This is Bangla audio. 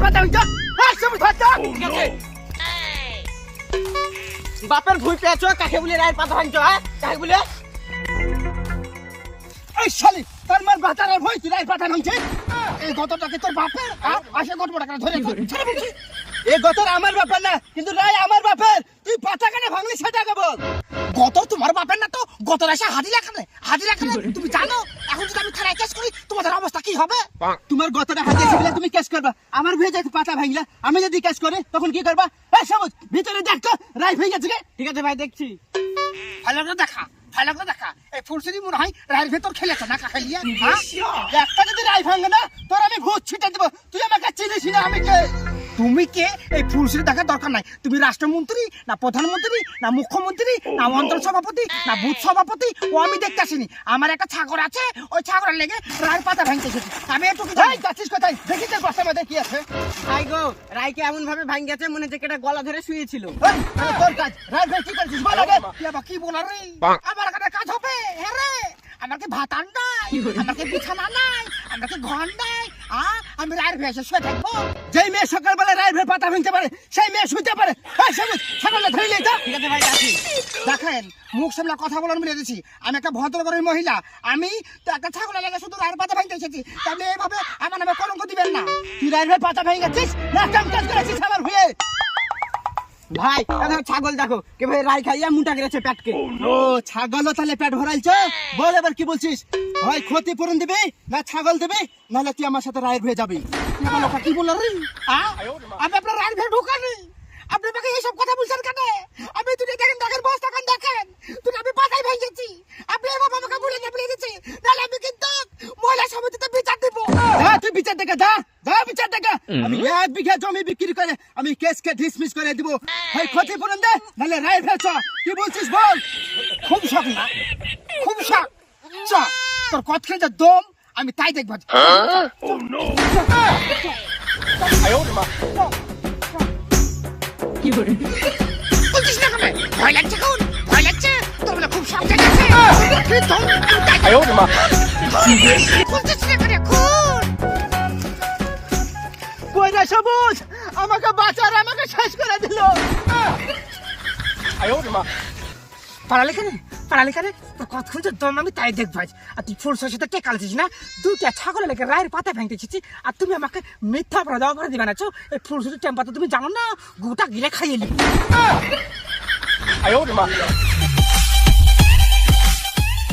পাতা হইতো সবুজ ভাতা ঠিক আছে বাপের ভুই পেয়েছো কাকে বলে রায়ের পাতা ভাঙছো হ্যাঁ কাকে বলে এই শালি তোর মার বাতারের ভুই তুই রায়ের পাতা ভাঙছিস এই গতটাকে তোর বাপের আসে কত বড় টাকা ধরে ছেড়ে বলছি এই গতর আমার বাপের না কিন্তু রায় আমার বাপের তুই পাতা কেন ভাঙলি সেটাকে বল গত তোমার বাপের না তো গতর এসে হাজিরা খানে তুমি জানো এখন যদি আমি থানায় কেস করি তোমাদের অবস্থা কি হবে তোমার গতরে হাজিরা ছিল তুমি কেস করবা আমার ভুয়ে যাই পাতা ভাঙলা আমি যদি কেস করি তখন কি করবা এই সবুজ ভিতরে দেখ তো রায় ভেঙে গেছে ঠিক আছে ভাই দেখছি ভালো করে দেখা এই ফুলসুরি মনে হয় রায়ের ভেতর খেলেছে না খেলিয়া একটা যদি রায় ভাঙে না তোর আমি ভূত ছিটে দেবো তুই আমাকে চিনিস না আমি কে তুমি কে এই ফুলসুরি দেখার দরকার নাই তুমি রাষ্ট্রমন্ত্রী না প্রধানমন্ত্রী না মুখ্যমন্ত্রী না অঞ্চল সভাপতি না বুথ সভাপতি ও আমি দেখতে আসিনি আমার একটা ছাগল আছে ওই ছাগলের লেগে রায়ের পাতা ভাঙতে এসেছি আমি একটু যাচ্ছিস কোথায় দেখি তোর বাসার মধ্যে কি আছে আই গো রায়কে এমন ভাবে ভাঙ গেছে মনে হচ্ছে কেটা গলা ধরে শুয়েছিল তোর কাজ রায় ভাই কি করছিস বল আগে কি বল রে আমার একটা কাজ হবে হ্যাঁ রে আমার কি ভাত আন নাই আমার কি বিছানা নাই আমার কি ঘর নাই আমি রায়ের ভেসে শুয়ে থাকবো যেই মেয়ে সকালবেলা রায়ের ভের পাতা ভাঙতে পারে সেই মেয়ে শুইতে পারে সকালে ধরে নিয়ে যা ঠিক আছে ভাই যাচ্ছি দেখেন মুখ সামলা কথা বলার বলে দিচ্ছি আমি একটা ভদ্রঘরের মহিলা আমি তো একটা ছাগলের লেগে শুধু রায়ের পাতা ভাঙতে এসেছি তাহলে এইভাবে আমার নামে কলঙ্ক দিবেন না তুই রায়ের ভের পাতা ভেঙে গেছিস না কাম কাজ করেছিস আমার ভুয়ে ভাই ছাগল দেখো কে ভাই রাই খাইয়া মুটা গেছে পেটকে ও ছাগলও তাহলে পেট ভরাইছে বল এবার কি বলছিস ভাই ক্ষতিপূরণ দিবি না ছাগল দিবি নাহলে তুই আমার সাথে রায়ের হয়ে যাবি কি বলল রে আমি আপনার রায়ের ভেয়ে ঢুকানি আপনি আমাকে এইসব কথা বলছেন কেন আমি তুই দেখেন বস্তা কান দেখেন তুই আমি পাতাই ভেঙেছি আপনি এভাবে আমাকে বলে দিচ্ছি নাহলে আমি কিন্তু মহিলা সমিতিতে বিচার দিব তুই বিচার দেখে যা বিচার দেখে আমি 1 বিঘা জমি বিক্রি করে আমি কেসকে ডিসমিস করে দিব ভাই ক্ষতিপূরণ দে নাহলে রায় ভেছ কি বলছিস বল খুব শখ না খুব শখ তোর কথা যে দম আমি তাই দেখব কি বলে বলছিস না কেন ভয় লাগছে তোর বলে খুব শখ জাগছে বলছিস না কেন কইরা সবুজ আমাকে বাঁচার আমাকে শেষ করে দিল পাড়ালেখা তোর কথা খুঁজে দম আমি তাই দেখব আর তুই ফুলসের সাথে কে কালছিস না দুটা ছাগলের লেগে রায়ের পাতা ভাঙতে এসেছি আর তুমি আমাকে মিথ্যা অপরাধ দিবে না এই ফুলসের টেম্পার তুমি জানো না গোটা গিলে খাইয়ে নিবি